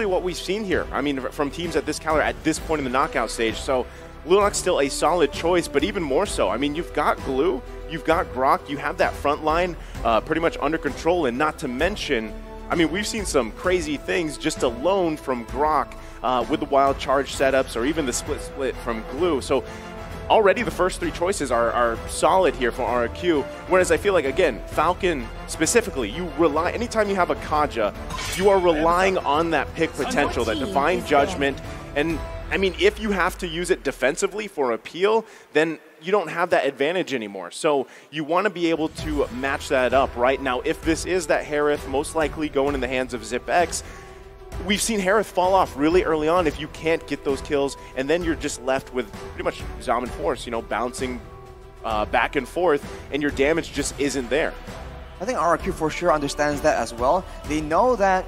what we've seen here. I mean, from teams at this caliber at this point in the knockout stage. So Lunok's still a solid choice, but even more so. I mean, you've got Glue, you've got Grok, you have that front line pretty much under control, and not to mention, I mean, we've seen some crazy things just alone from Grok with the wild charge setups or even the split from Glue. So already the first three choices are solid here for RRQ, whereas I feel like, again, Falcon specifically, you rely, anytime you have a Kaja, you are relying on that pick potential, that divine judgment, and I mean, if you have to use it defensively for a peel, then you don't have that advantage anymore. So you want to be able to match that up, right? Now, if this is that Harith, most likely going in the hands of ZipX, we've seen Harith fall off really early on if you can't get those kills, and then you're just left with pretty much Zom and Force, you know, bouncing back and forth, and your damage just isn't there. I think RRQ for sure understands that as well. They know that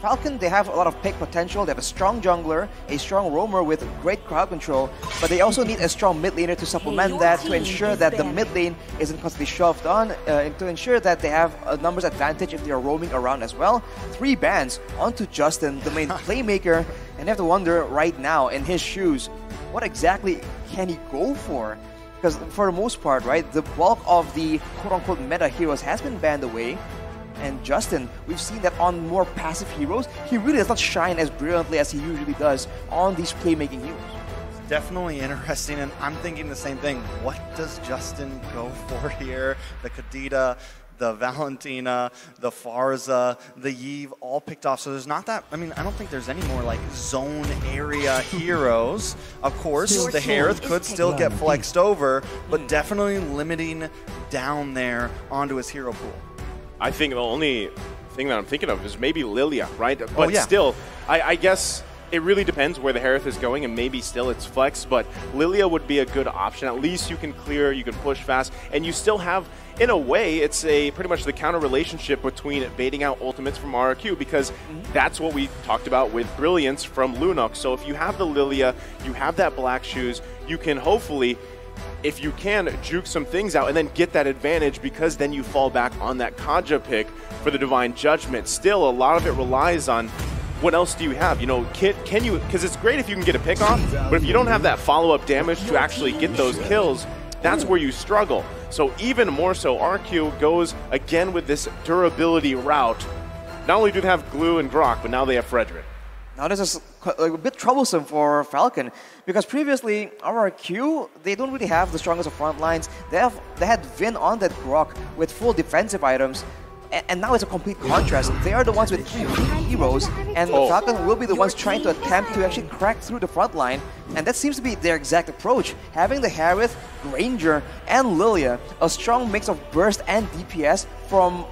Falcon, they have a lot of pick potential. They have a strong jungler, a strong roamer with great crowd control, but they also need a strong mid laner to supplement that, to ensure that the mid lane isn't constantly shoved on, and to ensure that they have a numbers advantage if they are roaming around as well. 3 bans onto Justin, the main playmaker, and you have to wonder right now, in his shoes, what exactly can he go for? Because for the most part, right, the bulk of the quote-unquote meta heroes has been banned away. And Justin, we've seen that on more passive heroes, he really does not shine as brilliantly as he usually does on these playmaking heroes. It's definitely interesting, and I'm thinking the same thing. What does Justin go for here? The Kadita, the Valentina, the Farza, the Yve, all picked off. So there's not that, I mean, I don't think there's any more like zone area heroes. Of course, the Harith could still get flexed over, but definitely limiting down there onto his hero pool. I think the only thing that I'm thinking of is maybe Lilia, right? But still, I guess it really depends where the Harith is going, and maybe still it's flex, but Lilia would be a good option. At least you can clear, you can push fast, and you still have, in a way, it's a pretty much the counter relationship between baiting out ultimates from RRQ, because that's what we talked about with Brilliance from Lunok. So if you have the Lilia, you have that Black Shoes, you can hopefully, if you can, juke some things out and then get that advantage, because then you fall back on that Kaja pick for the Divine Judgment. Still, a lot of it relies on what else do you have? You know, can you, because it's great if you can get a pick off, but if you don't have that follow-up damage to actually get those kills, that's where you struggle. So even more so, RQ goes again with this durability route. Not only do they have Glue and Grok, but now they have Frederick. Now this is a bit troublesome for Falcon, because previously RRQ, they don't really have the strongest of front lines. They had Vin on that Grok with full defensive items, and now it's a complete contrast. They are the ones with 3 heroes, and Falcon will be the ones trying to attempt to actually crack through the front line, and that seems to be their exact approach. Having the Harith, Granger, and Lilia, a strong mix of burst and DPS from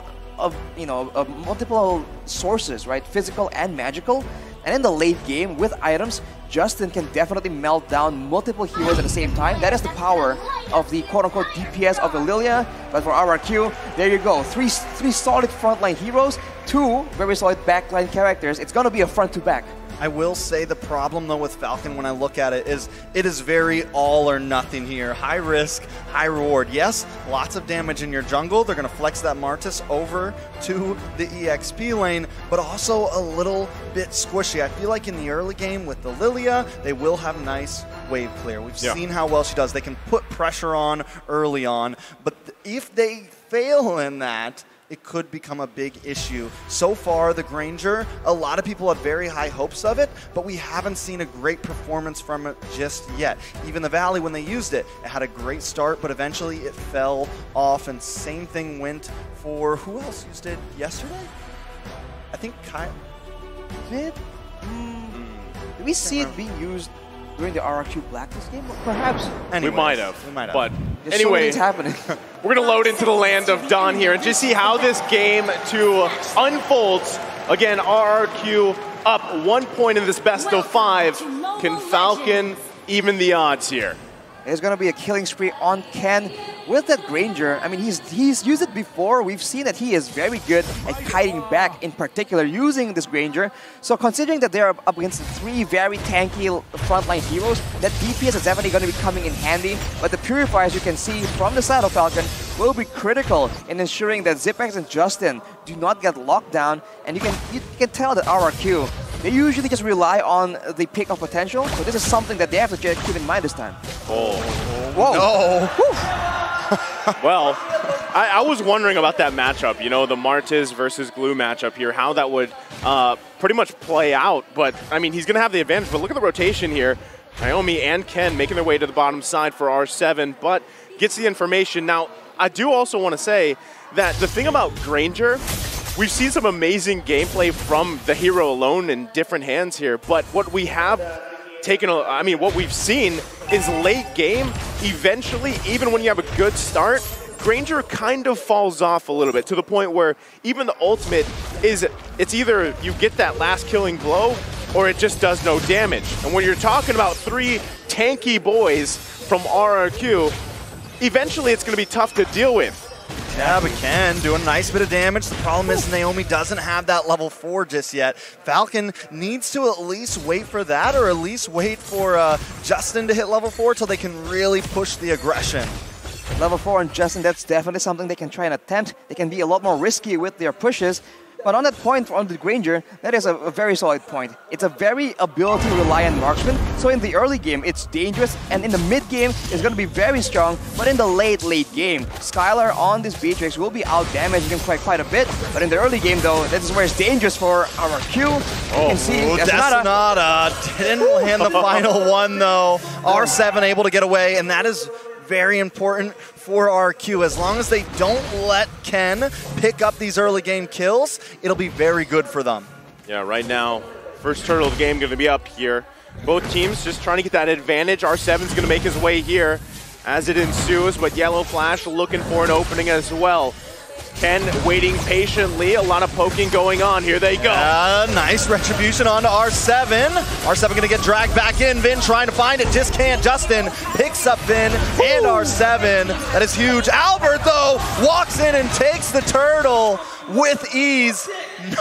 multiple sources, right? Physical and magical. And in the late game, with items, Justin can definitely melt down multiple heroes at the same time. That is the power of the quote-unquote DPS of the Lilia. But for RRQ, there you go. Three solid frontline heroes, 2 very solid backline characters. It's going to be a front-to-back. I will say the problem, though, with Falcon when I look at it is very all or nothing here. High risk, high reward. Yes, lots of damage in your jungle. They're going to flex that Martis over to the EXP lane, but also a little bit squishy. I feel like in the early game with the Lilia, they will have nice wave clear. We've seen how well she does. They can put pressure on early on, but if they fail in that, it could become a big issue. So far, the Granger, a lot of people have very high hopes of it, but we haven't seen a great performance from it just yet. Even the Valley, when they used it, it had a great start, but eventually it fell off, and same thing went for, who else used it yesterday? I think Kyle. Did we see it being used during the RRQ Blacklist game? Perhaps. Anyways, we might have. But there's anyway, so happening. We're going to load into the land of Dawn here and just see how this game unfolds. Again, RRQ up 1 point in this best of 5. Can Falcon even the odds here? There's going to be a killing spree on Ken with that Granger. I mean, he's used it before. We've seen that he is very good at kiting back, in particular, using this Granger. So considering that they're up against 3 very tanky frontline heroes, that DPS is definitely going to be coming in handy. But the Purifiers, you can see from the side of Falcon, will be critical in ensuring that ZipX and Justin do not get locked down. And you can tell that RRQ, they usually just rely on the pick of potential. So this is something that they have to keep in mind this time. Oh. Whoa. No. Well, I was wondering about that matchup, you know, the Martis versus Glue matchup here, how that would pretty much play out. But, I mean, he's going to have the advantage. But look at the rotation here. Naomi and Ken making their way to the bottom side for R7, but gets the information. Now, I do also want to say that the thing about Granger, we've seen some amazing gameplay from the hero alone in different hands here, but what we have taken, what we've seen is late game, eventually, even when you have a good start, Granger kind of falls off a little bit to the point where even the ultimate is, it's either you get that last killing blow or it just does no damage. And when you're talking about 3 tanky boys from RRQ, eventually it's going to be tough to deal with. Yeah, but Ken doing a nice bit of damage. The problem is Naomi doesn't have that level 4 just yet. Falcon needs to at least wait for that, or at least wait for Justin to hit level 4 till they can really push the aggression. Level 4 and Justin, that's definitely something they can try and attempt. They can be a lot more risky with their pushes. But on that point on the Granger, that is a very solid point. It's a very ability-reliant marksman. So in the early game, it's dangerous, and in the mid game, it's going to be very strong. But in the late game, Skaylar on this Beatrix will be out-damaging him quite a bit. But in the early game, though, that is where it's dangerous for RRQ. You can see Destinata didn't land the final one, though. R7 able to get away, and that is very important for RQ. As long as they don't let Ken pick up these early game kills, it'll be very good for them. Yeah, right now, first turtle of the game going to be up here. Both teams just trying to get that advantage. R7's going to make his way here as it ensues, but Yellow Flash looking for an opening as well. Ken waiting patiently, a lot of poking going on. Here they go. Nice retribution onto R7. R7 gonna get dragged back in. Vin trying to find it, just can't. Justin picks up Vin and R7. That is huge. Albert, though, walks in and takes the turtle with ease.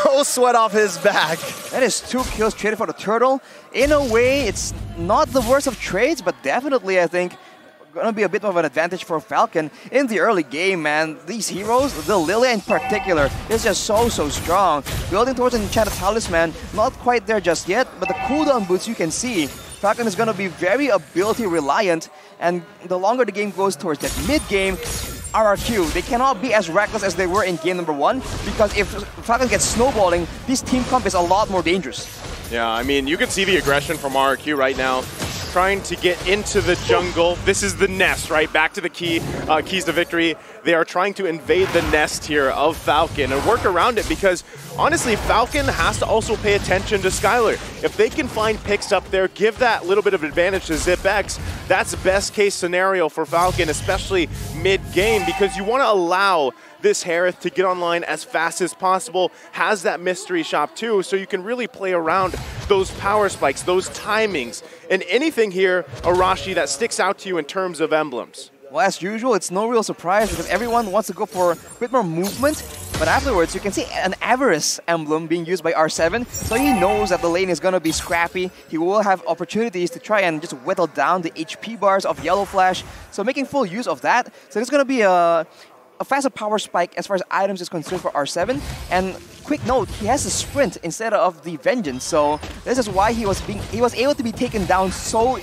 No sweat off his back. That is 2 kills traded for the turtle. In a way, it's not the worst of trades, but definitely, I think, gonna be a bit of an advantage for Falcon in the early game, man. These heroes, the Lilia in particular, is just so strong. Building towards an enchanted talisman, not quite there just yet, but the cooldown boots you can see. Falcon is gonna be very ability reliant, and the longer the game goes towards that mid game, RRQ, they cannot be as reckless as they were in game number 1, because if Falcon gets snowballing, this team comp is a lot more dangerous. Yeah, I mean, you can see the aggression from RRQ right now. Trying to get into the jungle. This is the nest, right? Back to the keys to victory. They are trying to invade the nest here of Falcon and work around it because, honestly, Falcon has to also pay attention to Skaylar. If they can find picks up there, give that little bit of advantage to ZipX, that's best case scenario for Falcon, especially mid-game, because you want to allow this Harith to get online as fast as possible, has that mystery shop too, so you can really play around those power spikes, those timings, and anything here, Arashi, that sticks out to you in terms of emblems. Well, as usual, it's no real surprise because everyone wants to go for a bit more movement, but afterwards you can see an Avarice emblem being used by R7, so he knows that the lane is going to be scrappy. He will have opportunities to try and just whittle down the HP bars of Yellow Flash, so making full use of that. So it's going to be a faster power spike as far as items is concerned for R7, and quick note, he has a sprint instead of the Vengeance, so this is why he was able to be taken down so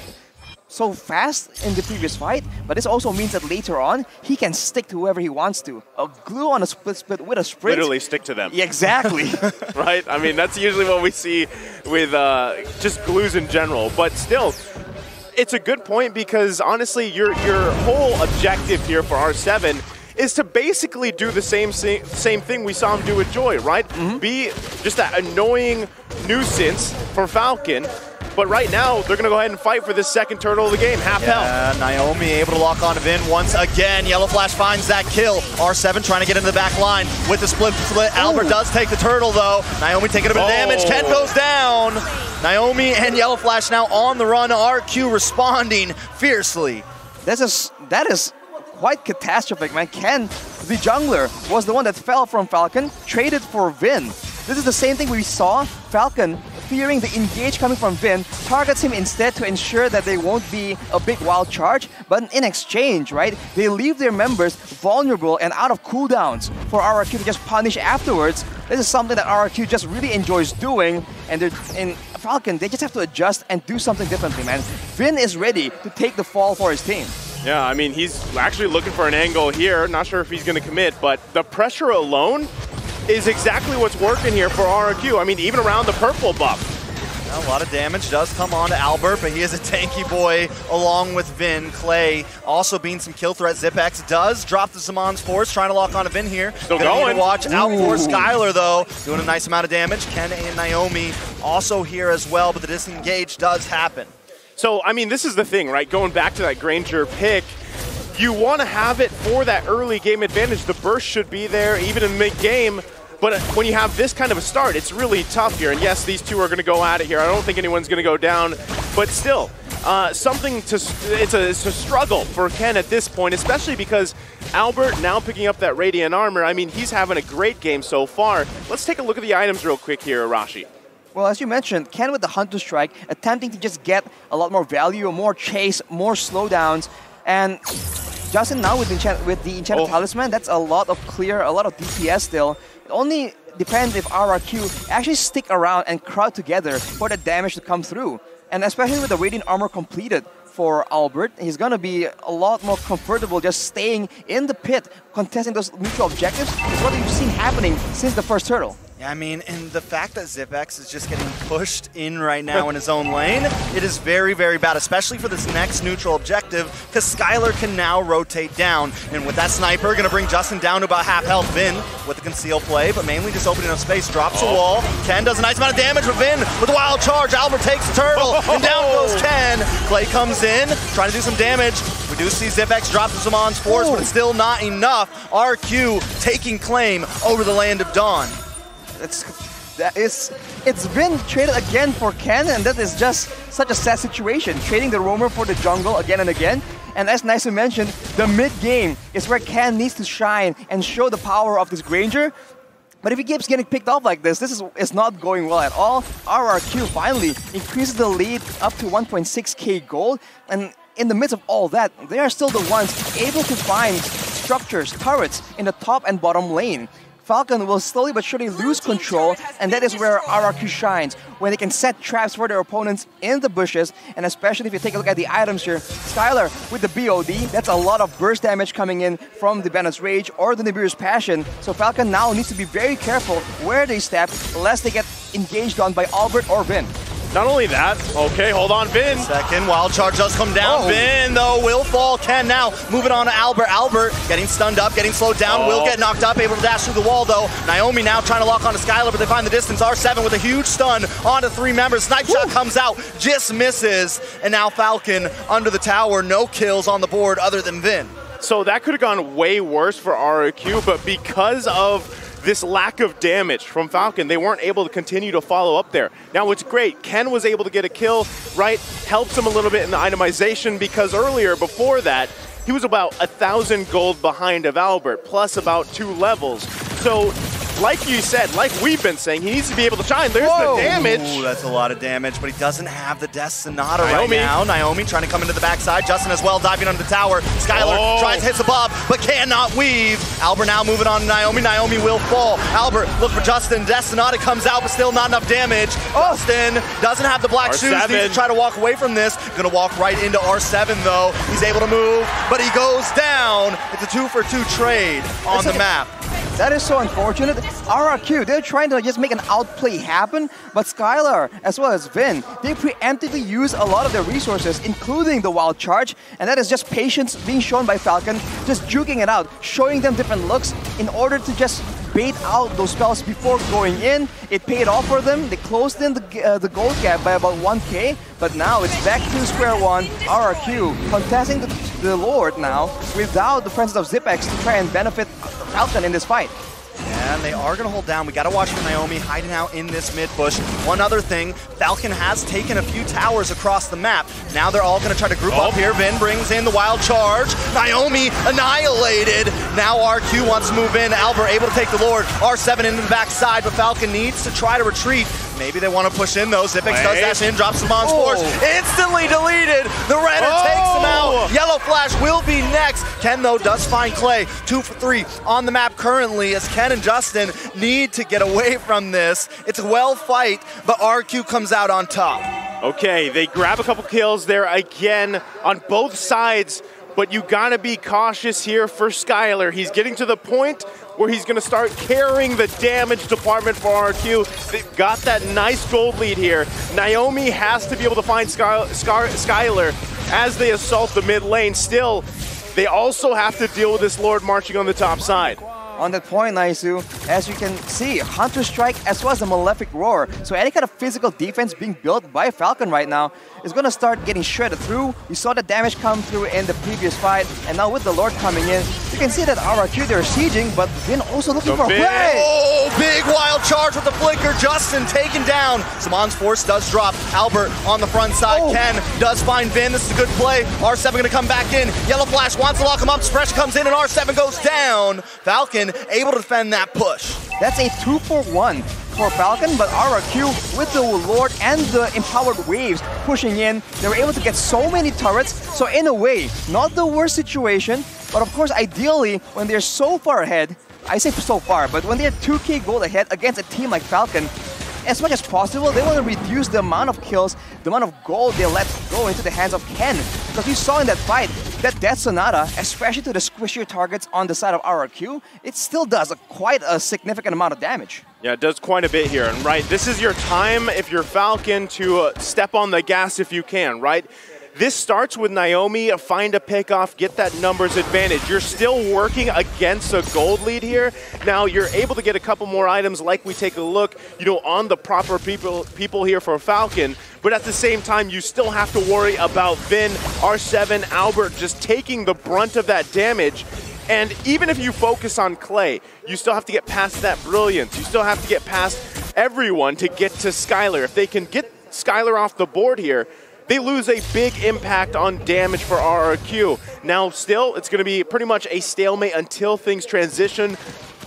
fast in the previous fight, but this also means that later on, he can stick to whoever he wants to. A Glue on a split with a sprint. Literally stick to them. Yeah, exactly. Right? I mean, that's usually what we see with just Glues in general, but still, it's a good point because honestly, your whole objective here for R7 is to basically do the same thing we saw him do with Joy, right? Be just that annoying nuisance for Falcon. But right now, they're going to go ahead and fight for this second turtle of the game, half health. Naomi able to lock on Vin once again. Yellow Flash finds that kill. R7 trying to get into the back line with the split. Albert does take the turtle, though. Naomi taking a bit of damage. Ken goes down. Naomi and Yellow Flash now on the run. RQ responding fiercely. That is quite catastrophic, man. Ken, the jungler, was the one that fell from Falcon, traded for Vin. This is the same thing we saw. Falcon, fearing the engage coming from Vin, targets him instead to ensure that there won't be a big wild charge. But in exchange, right, they leave their members vulnerable and out of cooldowns for RRQ to just punish afterwards. This is something that RRQ just really enjoys doing, and in Falcon, they just have to adjust and do something differently, man. Vin is ready to take the fall for his team. Yeah, I mean, he's actually looking for an angle here. Not sure if he's going to commit, but the pressure alone is exactly what's working here for RRQ. I mean, even around the purple buff. A lot of damage does come on to Albert, but he is a tanky boy along with Vin. Clay also being some kill threat. Zipex does drop the Zamon's Force, trying to lock on to Vin here. Still Gonna going. need to watch out for Skaylar, though. Doing a nice amount of damage. Ken and Naomi also here as well, but the disengage does happen. So, I mean, this is the thing, right? Going back to that Granger pick, you want to have it for that early game advantage. The burst should be there, even in mid-game. But when you have this kind of a start, it's really tough here. And yes, these two are going to go at it here. I don't think anyone's going to go down. But still, it's a struggle for Ken at this point, especially because Albert now picking up that Radiant Armor. I mean, he's having a great game so far. Let's take a look at the items real quick here, Arashi. Well, as you mentioned, Ken with the Hunter Strike, attempting to just get a lot more value, more chase, more slowdowns. And Justin now with the Enchanted Talisman, that's a lot of clear, a lot of DPS still. It only depends if RRQ actually stick around and crowd together for the damage to come through. And especially with the Radiant Armor completed for Albert, he's going to be a lot more comfortable just staying in the pit, contesting those neutral objectives. Is what we've seen happening since the first turtle. Yeah, I mean, and the fact that Zipex is just getting pushed in right now in his own lane, it is very, very bad, especially for this next neutral objective, because Skaylar can now rotate down. And with that sniper, going to bring Justin down to about half health. Vin with the conceal play, but mainly just opening up space, drops a wall. Ken does a nice amount of damage with Vin with a wild charge. Albert takes the turtle, and down goes Ken. Clay comes in, trying to do some damage. We do see Zipex drop the Zamon's Force, but it's still not enough. RQ taking claim over the Land of Dawn. It's been traded again for Ken, and that is just such a sad situation. Trading the roamer for the jungle again and again. And as Nice mentioned, the mid-game is where Ken needs to shine and show the power of this Granger. But if he keeps getting picked off like this, it's not going well at all. RRQ finally increases the lead up to 1.6k gold. And in the midst of all that, they are still the ones able to find structures, turrets in the top and bottom lane. Falcon will slowly but surely lose control, and that is where RRQ shines, when they can set traps for their opponents in the bushes, and especially if you take a look at the items here. Skaylar with the BOD, that's a lot of burst damage coming in from the Bandit's Rage or the Nibiru's Passion, so Falcon now needs to be very careful where they step, lest they get engaged on by Albert or Vin. Not only that, okay, hold on, Vin. Second, wild charge does come down. Vin, though, will fall. Ken now moving on to Albert. Albert getting stunned up, getting slowed down, will get knocked up, able to dash through the wall, though. Naomi now trying to lock onto Skaylar, but they find the distance. R7 with a huge stun onto 3 members. Snipe shot comes out, just misses. And now Falcon under the tower, no kills on the board other than Vin. So that could have gone way worse for RRQ, but because of this lack of damage from Falcon, they weren't able to continue to follow up there. Now, what's great, Ken was able to get a kill, right? Helps him a little bit in the itemization, because earlier, before that, he was about 1,000 gold behind of Albert, plus about 2 levels. So, like you said, like we've been saying, he needs to be able to shine. There's the damage. Ooh, that's a lot of damage, but he doesn't have the Death Sonata right now. Naomi trying to come into the backside. Justin as well, diving under the tower. Skaylar tries to hit above, but cannot weave. Albert now moving on to Naomi. Naomi will fall. Albert look for Justin. Death Sonata comes out, but still not enough damage. Justin doesn't have the black shoes. Needs to try to walk away from this. Gonna walk right into R7 though. He's able to move, but he goes down. It's a 2-for-2 trade on the map. That is so unfortunate. RRQ, they're trying to just make an outplay happen, but Skaylar, as well as Vin, they preemptively use a lot of their resources, including the wild charge, and that is just patience being shown by Falcon, just juking it out, showing them different looks in order to just bait out those spells before going in. It paid off for them. They closed in the gold gap by about 1k, but now it's back to square one. RRQ contesting the Lord now without the presence of Zipex to try and benefit Falcon in this fight. And they are going to hold down. We got to watch for Naomi hiding out in this mid bush. One other thing, Falcon has taken a few towers across the map. Now they're all going to try to group up here. Vin brings in the wild charge. Naomi annihilated. Now RQ wants to move in. Albert able to take the Lord. R7 into the backside, but Falcon needs to try to retreat. Maybe they want to push in though. Zipex does dash in, drops the Mon's Force. Instantly deleted. The Renner takes him out. Yellow Flash will be next. Ken though does find Clay. 2 for 3 on the map currently as Ken and Justin need to get away from this. It's a well fight, but RRQ comes out on top. Okay, they grab a couple kills there again on both sides, but you gotta be cautious here for Skaylar. He's getting to the point where he's gonna start carrying the damage department for RRQ. They've got that nice gold lead here. Naomi has to be able to find Skaylar as they assault the mid lane. Still, they also have to deal with this Lord marching on the top side. On that point, Naisu, as you can see, Hunter Strike as well as the Malefic Roar. So any kind of physical defense being built by Falcon right now is going to start getting shredded through. We saw the damage come through in the previous fight, and now with the Lord coming in, you can see that RRQ, they're sieging, but Vin also looking for a play. Oh, big wild charge with the flicker. Justin taken down. Samon's Force does drop. Albert on the front side. Ken does find Vin. This is a good play. R7 going to come back in. Yellow Flash wants to lock him up. Fresh comes in, and R7 goes down. Falcon able to defend that push. That's a 2-for-1 for Falcon, but RRQ with the Lord and the empowered waves pushing in, they were able to get so many turrets. So in a way, not the worst situation, but of course ideally when they're so far ahead, I say so far, but when they're 2k gold ahead against a team like Falcon, as much as possible, they want to reduce the amount of kills, the amount of gold they let go into the hands of Ken. Because we saw in that fight, that Death Sonata, especially to the squishier targets on the side of RRQ, it still does quite a significant amount of damage. Yeah, it does quite a bit here. And right, this is your time, if you're Falcon, to step on the gas if you can, right? This starts with Naomi, find a pickoff, get that numbers advantage. You're still working against a gold lead here. Now you're able to get a couple more items like we take a look, on the proper people here for Falcon. But at the same time, you still have to worry about Vin, R7, Albert just taking the brunt of that damage. And even if you focus on Clay, you still have to get past that brilliance. You still have to get past everyone to get to Skaylar. If they can get Skaylar off the board here, they lose a big impact on damage for RRQ. Now still, it's going to be pretty much a stalemate until things transition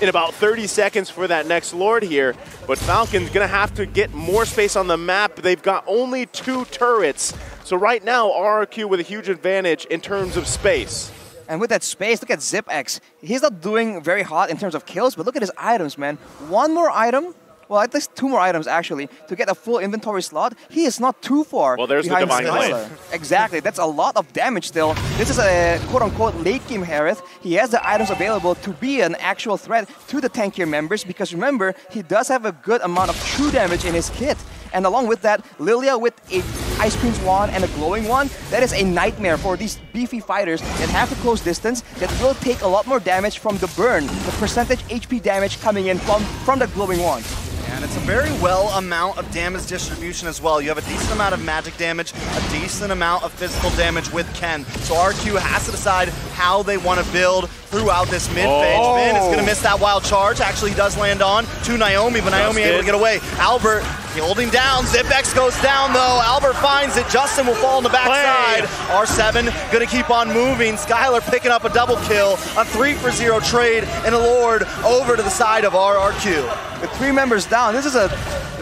in about 30 seconds for that next Lord here. But Falcon's going to have to get more space on the map. They've got only 2 turrets. So right now, RRQ with a huge advantage in terms of space. And with that space, look at Zipex. He's not doing very hot in terms of kills, but look at his items, man. One more item, well, at least 2 more items actually, to get a full inventory slot. He is not too far behind Skaylar. Exactly, that's a lot of damage still. This is a quote-unquote late-game Harith. He has the items available to be an actual threat to the tankier members because remember, he does have a good amount of true damage in his kit. And along with that, Lilia with a Ice Queen's Wand and a Glowing Wand, that is a nightmare for these beefy fighters that have to close distance, that will take a lot more damage from the burn, the percentage HP damage coming in from the Glowing Wand. And it's a very well amount of damage distribution as well. You have a decent amount of magic damage, a decent amount of physical damage with Ken. So RQ has to decide how they want to build throughout this mid-phase. Vin is going to miss that wild charge. Actually, he does land on to Naomi, but Naomi able to get away. Albert holding down. Zipex goes down, though. Albert finds it. Justin will fall on the backside. R7 going to keep on moving. Skaylar picking up a double kill, a 3-for-0 trade, and a Lord over to the side of RRQ. With 3 members down, this is a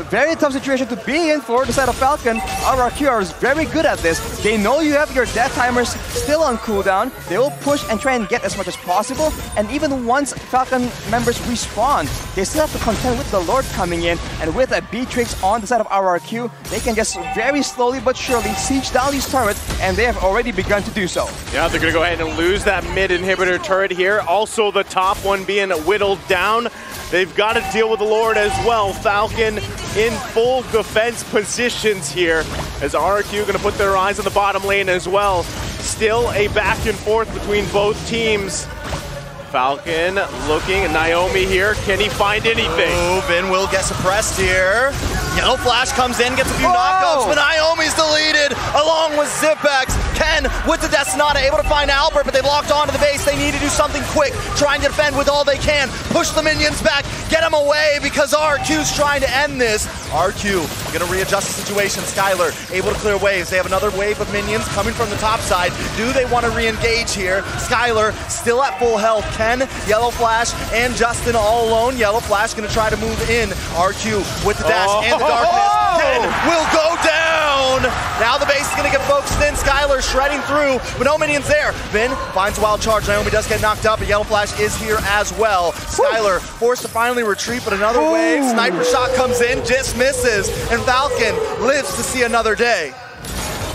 very tough situation to be in for the side of Falcon. RRQ are very good at this. They know you have your death timers still on cooldown. They will push and try and get as much as possible. And even once Falcon members respawn, they still have to contend with the Lord coming in. And with a Beatrix on the side of RRQ, they can just very slowly but surely siege down these turrets, and they have already begun to do so. Yeah, they're going to go ahead and lose that mid-inhibitor turret here. Also the top one being whittled down. They've got to deal with the Lord as well. Falcon in full defense positions here as RRQ going to put their eyes on the bottom lane as well. Still a back and forth between both teams. Falcon looking at Naomi here. Can he find anything? Oh, Vin will get suppressed here. Yellow Flash comes in, gets a few knockouts, but Naomi's deleted along with Zipex. Ken with the Death Sonata able to find Albert, but they've locked onto the base. They need to do something quick, trying to defend with all they can. Push the minions back, get them away because RQ's trying to end this. RQ gonna readjust the situation. Skaylar able to clear waves. They have another wave of minions coming from the top side. Do they want to re-engage here? Skaylar still at full health. Ken, Yellow Flash, and Justin all alone. Yellow Flash gonna try to move in. RQ with the dash and the darkness. Ken will go down. Now the base is going to get focused in. Skaylar shredding through, but no minions there. Vin finds a wild charge. Naomi does get knocked up, but Yellow Flash is here as well. Skaylar forced to finally retreat, but another wave. Sniper shot comes in, just misses, and Falcon lives to see another day.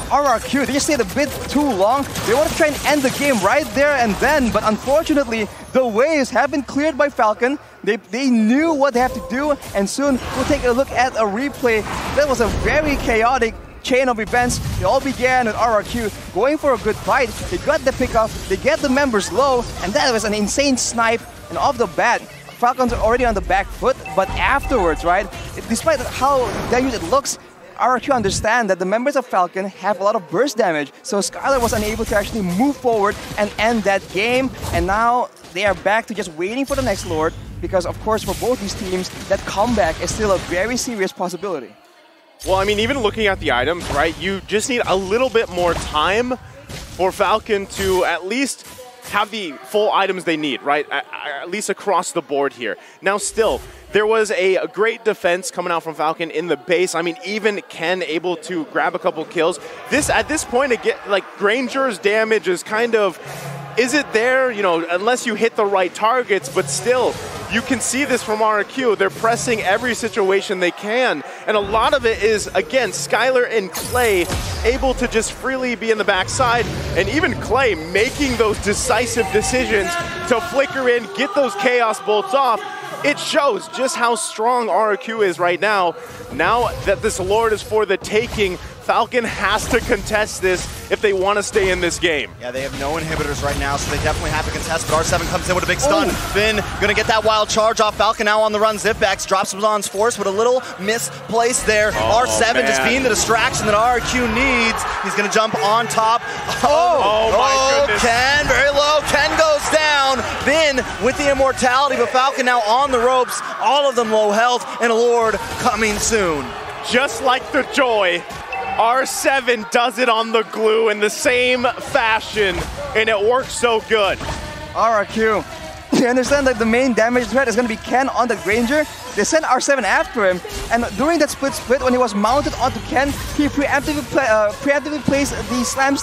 RRQ, they just stayed a bit too long. They want to try and end the game right there and then, but unfortunately, the waves have been cleared by Falcon. They knew what they have to do, and soon we'll take a look at a replay. That was a very chaotic chain of events. It all began with RRQ going for a good fight. They got the pickup, they get the members low, and that was an insane snipe. And off the bat, Falcon's already on the back foot, but afterwards, right, despite how dangerous it looks, RRQ understand that the members of Falcon have a lot of burst damage, so Skaylar was unable to actually move forward and end that game, and now they are back to just waiting for the next Lord, because of course for both these teams, that comeback is still a very serious possibility. Well, I mean, even looking at the items, right, you just need a little bit more time for Falcon to at least have the full items they need, right, at least across the board here. Now still, there was a great defense coming out from Falcon in the base. I mean, even Ken able to grab a couple kills. At this point, again, like, Granger's damage is kind of, is it there? You know, unless you hit the right targets, but still, you can see this from RRQ. They're pressing every situation they can. And a lot of it is, again, Skaylar and Clay able to just freely be in the backside, and even Clay making those decisive decisions to flicker in, get those Chaos Bolts off. It shows just how strong RRQ is right now. Now that this Lord is for the taking, Falcon has to contest this if they want to stay in this game. Yeah, they have no inhibitors right now, so they definitely have to contest, but R7 comes in with a big stun. Finn gonna get that wild charge off. Falcon now on the run. Zipbacks drops Bazan's force with a little misplaced there. R7 just being the distraction that RRQ needs. He's gonna jump on top. Oh my goodness. Ken, very low. Ken goes down. Finn with the immortality, but Falcon now on the ropes. All of them low health, and a Lord coming soon. Just like the joy, R7 does it on the glue in the same fashion, and it works so good. RRQ, you understand that the main damage threat is going to be Ken on the Granger. They sent R7 after him, and during that split when he was mounted onto Ken, he preemptively placed the Slam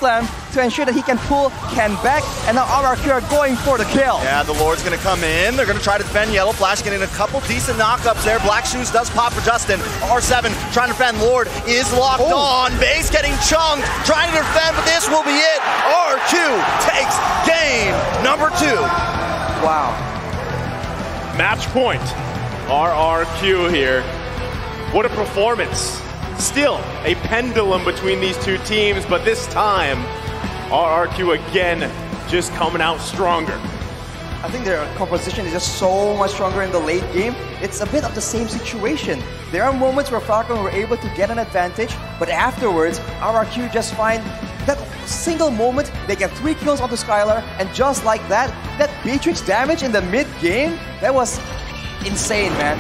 to ensure that he can pull Ken back, and now RRQ are going for the kill. Yeah, the Lord's going to come in. They're going to try to defend Yellow Flash, getting a couple decent knockups there. Black Shoes does pop for Justin. R7 trying to defend. Lord is locked on. Base getting chunked, trying to defend, but this will be it. RQ takes game number 2. Wow. Match point. RRQ here. What a performance. Still a pendulum between these two teams, but this time, RRQ again just coming out stronger. I think their composition is just so much stronger in the late game. It's a bit of the same situation. There are moments where Falcon were able to get an advantage, but afterwards, RRQ just find that single moment, they get 3 kills onto Skaylar, and just like that, that Beatrix damage in the mid-game, that was insane, man.